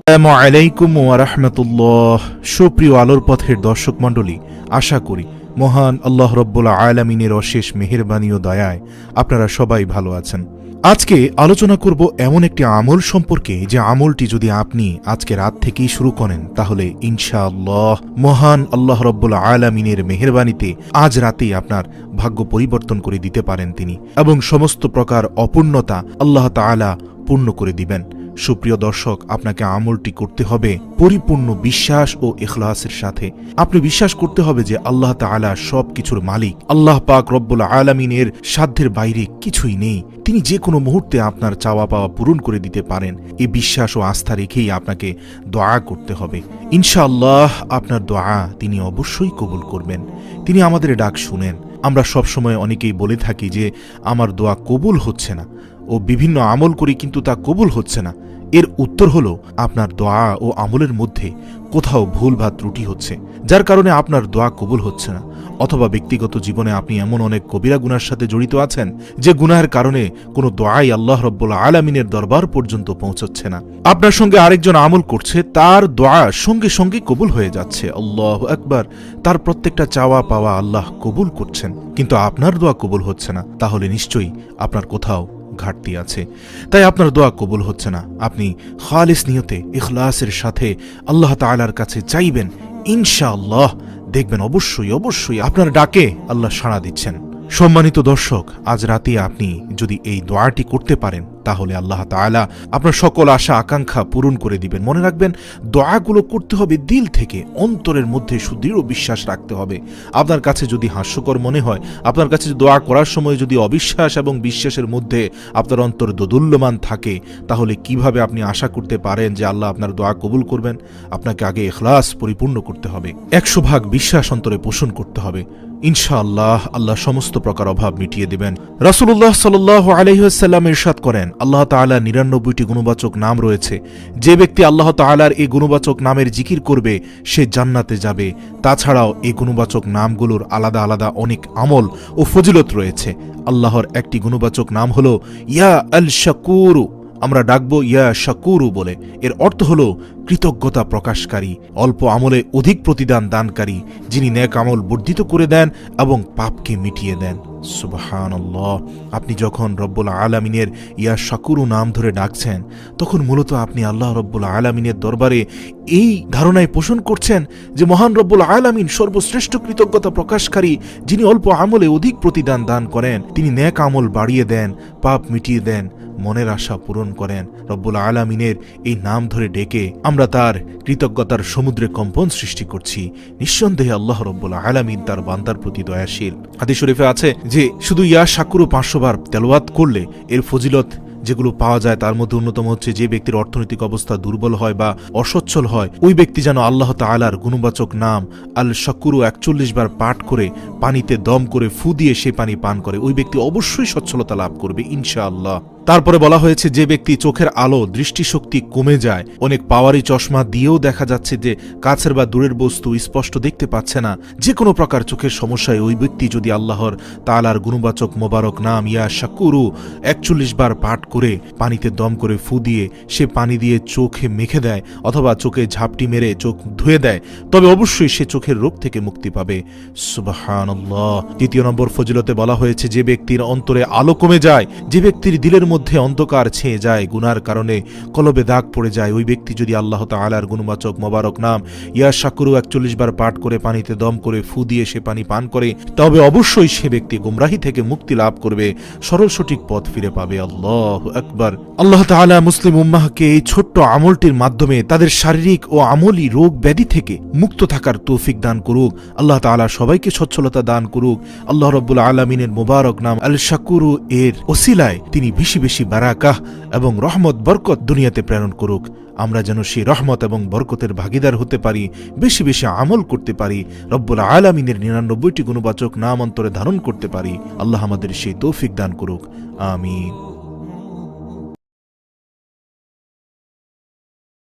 আসসালামু আলাইকুম ওয়া রাহমাতুল্লাহ। সুপ্রিয় আলোর পথের দর্শক মণ্ডলী, আশা করি মহান আল্লাহ রব্বুল আলামিনের অশেষ মেহেরবানি ও দয়ায় আপনারা সবাই ভালো আছেন। আজকে আলোচনা করব এমন একটি আমল সম্পর্কে, যে আমলটি যদি আপনি আজকে রাত থেকেই শুরু করেন তাহলে ইনশাআল্লাহ মহান আল্লাহ রব্বুল আলামিনের মেহেরবানিতে আজ রাতেই আপনার ভাগ্য পরিবর্তন করে দিতে পারেন তিনি, এবং সমস্ত প্রকার অপূর্ণতা আল্লাহ তাআলা পূর্ণ করে দিবেন। সুপ্রিয় দর্শক, আপনাকে আমলটি করতে হবে পরিপূর্ণ বিশ্বাস ও ইখলাসের সাথে। আপনি বিশ্বাস করতে হবে যে আল্লাহ তাআলা সব কিছুর মালিক, আল্লাহ পাক রব্বুল আলামিনের সাধ্যের বাইরে কিছুই নেই। তিনি যে কোনো মুহূর্তে আপনার চাওয়া পাওয়া পূরণ করে দিতে পারেন। এই বিশ্বাস ও আস্থা রেখেই আপনাকে দোয়া করতে হবে। ইনশাআল্লাহ আপনার দোয়া তিনি অবশ্যই কবুল করবেন। তিনি আমাদের ডাক শুনেন। আমরা সবসময় অনেকেই বলে থাকি যে আমার দোয়া কবুল হচ্ছে না, ও বিভিন্ন আমল করি কিন্তু তা কবুল হচ্ছে না। এর উত্তর হলো আপনার দোয়া ও আমলের মধ্যে কোথাও ভুল বা ত্রুটি হচ্ছে, যার কারণে আপনার দোয়া কবুল হচ্ছে না। অথবা ব্যক্তিগত জীবনে আপনি এমন অনেক কবিরা গুনার সাথে জড়িত আছেন যে গুনাহের কারণে কোনো দোয়াই আল্লাহ রব্বুল আলামিনের দরবার পর্যন্ত পৌঁছচ্ছে না। আপনার সঙ্গে আরেকজন আমল করছে, তার দোয়া সঙ্গে সঙ্গে কবুল হয়ে যাচ্ছে। আল্লাহু আকবার। তার প্রত্যেকটা চাওয়া পাওয়া আল্লাহ কবুল করছেন, কিন্তু আপনার দোয়া কবুল হচ্ছে না। তাহলে নিশ্চয়ই আপনার কোথাও ঘাটতি আছে, তাই আপনার দোয়া কবুল হচ্ছে না। আপনি খালিস নিয়তে ইখলাসের সাথে আল্লাহ তাআলার কাছে চাইবেন, ইনশাআল্লাহ দেখবেন অবশ্যই অবশ্যই আপনার ডাকে আল্লাহ সাড়া দিচ্ছেন। সম্মানিত দর্শক, আজ রাতে আপনি যদি এই দোয়াটি করতে পারেন তাহলে আল্লাহ তাআলা আপনার সকল আশা আকাঙ্ক্ষা পূরণ করে দিবেন। মনে রাখবেন, দোয়াগুলো করতে হবে দিল থেকে, অন্তরের মধ্যে সুদৃঢ় বিশ্বাস রাখতে হবে। আপনার কাছে যদি হাস্যকর মনে হয়, আপনার কাছে দোয়া করার সময় যদি অবিশ্বাস এবং বিশ্বাসের মধ্যে আপনার অন্তর দোদুল্যমান থাকে, তাহলে কিভাবে আপনি আশা করতে পারেন যে আল্লাহ আপনার দোয়া কবুল করবেন? আপনাকে আগে ইখলাস পরিপূর্ণ করতে হবে, 100% বিশ্বাস অন্তরে পোষণ করতে হবে। ইনশাআল্লাহ আল্লাহ সমস্ত প্রকার অভাব মিটিয়ে দিবেন। রাসূলুল্লাহ সাল্লাল্লাহু আলাইহি ওয়াসাল্লাম ইরশাদ করেন, আল্লাহ তাআলার 99টি গুণবাচক নাম রয়েছে। যে ব্যক্তি আল্লাহ তাআলার এই গুণবাচক নামের জিকির করবে সে জান্নাতে যাবে। তাছাড়াও এই গুণবাচক নামগুলোর আলাদা আলাদা অনেক আমল ও ফজিলত রয়েছে। আল্লাহর একটি গুণবাচক নাম হলো ইয়া আল শাকুরু। আমরা ডাকবো ইয়া শাকুরু বলে। এর অর্থ হলো কৃতজ্ঞতা প্রকাশকারী, অল্প আমলে অধিক প্রতিদান দানকারী, যিনি নেক আমল বর্ধিত করে দেন এবং পাপকে মিটিয়ে দেন। সুবহানাল্লাহ। আপনি যখন রব্বুল আলামিনের ইয়া শাকুরু নাম ধরে ডাকছেন, তখন মূলত আপনি আল্লাহ রব্বুল আলামিনের দরবারে এই ধারণায় পোষণ করছেন যে মহান রব্বুল আলামিন সর্বশ্রেষ্ঠ কৃতজ্ঞতা প্রকাশকারী, যিনি অল্প আমলে অধিক প্রতিদান দান করেন। তিনি নেক আমল বাড়িয়ে দেন, পাপ মিটিয়ে দেন, মনের আশা পূরণ করেন। রব্বুল আলামিনের এই নাম ধরে ডেকে আমরা তার কৃতজ্ঞতার সমুদ্রে কম্পন সৃষ্টি করছি। নিঃসন্দেহে আল্লাহ রব্বুল আলামিন তার বান্দার প্রতি দয়াশীল। হাদিস শরীফে আছে যে শুধু ইয়া শাকুরু 500 বার তেলাওয়াত করলে এর ফজিলত যেগুলো পাওয়া যায় তার মধ্যে অন্যতম হচ্ছে, যে ব্যক্তির অর্থনৈতিক অবস্থা দুর্বল হয় বা অসচ্ছল হয়, ওই ব্যক্তি যেন আল্লাহ তাআলার গুণবাচক নাম আল শাকুরু 41 বার পাঠ করে পানিতে দম করে ফু দিয়ে সে পানি পান করে, ওই ব্যক্তি অবশ্যই সচ্ছলতা লাভ করবে ইনশাআল্লাহ। তারপরে বলা হয়েছে, যে ব্যক্তি চোখের আলো দৃষ্টিশক্তি কমে যায়, অনেক পাওয়ারি চশমা দিয়েও দেখা যাচ্ছে যে কাছের বা দূরের বস্তু স্পষ্ট দেখতে পাচ্ছে না, যে কোনো প্রকার চোখের সমস্যায় ওই ব্যক্তি যদি আল্লাহর তাআলার গুণবাচক মোবারক নাম ইয়া শাকুরু 41 বার পাঠ করে পানিতে দম করে ফু দিয়ে সে পানি দিয়ে চোখে মেখে দেয় অথবা চোখে ঝাপটি মেরে চোখ ধুয়ে দেয়, তবে অবশ্যই সে চোখের রোগ থেকে মুক্তি পাবে। সুবহানাল্লাহ। 3 নম্বর ফজিলতে বলা হয়েছে, যে ব্যক্তির অন্তরে আলো কমে যায়, যে ব্যক্তির দিলের মধ্যে অন্ধকার ছেয়ে যায়, গুনার কারণে কলবে দাগ পড়ে যায়, ওই ব্যক্তি যদি আল্লাহ তাআলার গুণবাচক মোবারক নাম ইয়া শাকুরু 41 বার পাঠ করে পানিতে দম করে ফু দিয়ে সে পানি পান করে, তবে অবশ্যই সে ব্যক্তি গুমরাহি থেকে মুক্তি লাভ করবে, সরল সঠিক পথ ফিরে পাবে। আল্লাহু আকবার। আল্লাহ তাআলা মুসলিম উম্মাহকে এই ছোট্ট আমলটির মাধ্যমে তাদের শারীরিক ও আমলি রোগ ব্যাধি থেকে মুক্ত থাকার তৌফিক দান করুক। আল্লাহ তাআলা সবাইকে সচ্ছলতা দান করুক। আল্লাহ রাব্বুল আলামিনের মোবারক নাম আল শাকুরু এর ওসিলায় তিনি বেশি বেশি বারাকাহ এবং রহমত বরকত দুনিয়াতে প্রেরণ করুক। আমরা যেন সেই রহমত এবং বরকতের ভাগিদার হতে পারি, বেশি বেশি আমল করতে পারি, রব্বুল আলামিনের 99টি গুণবাচক নাম অন্তরে ধারণ করতে পারি। আল্লাহ আমাদের সেই তৌফিক দান করুক। আমিন।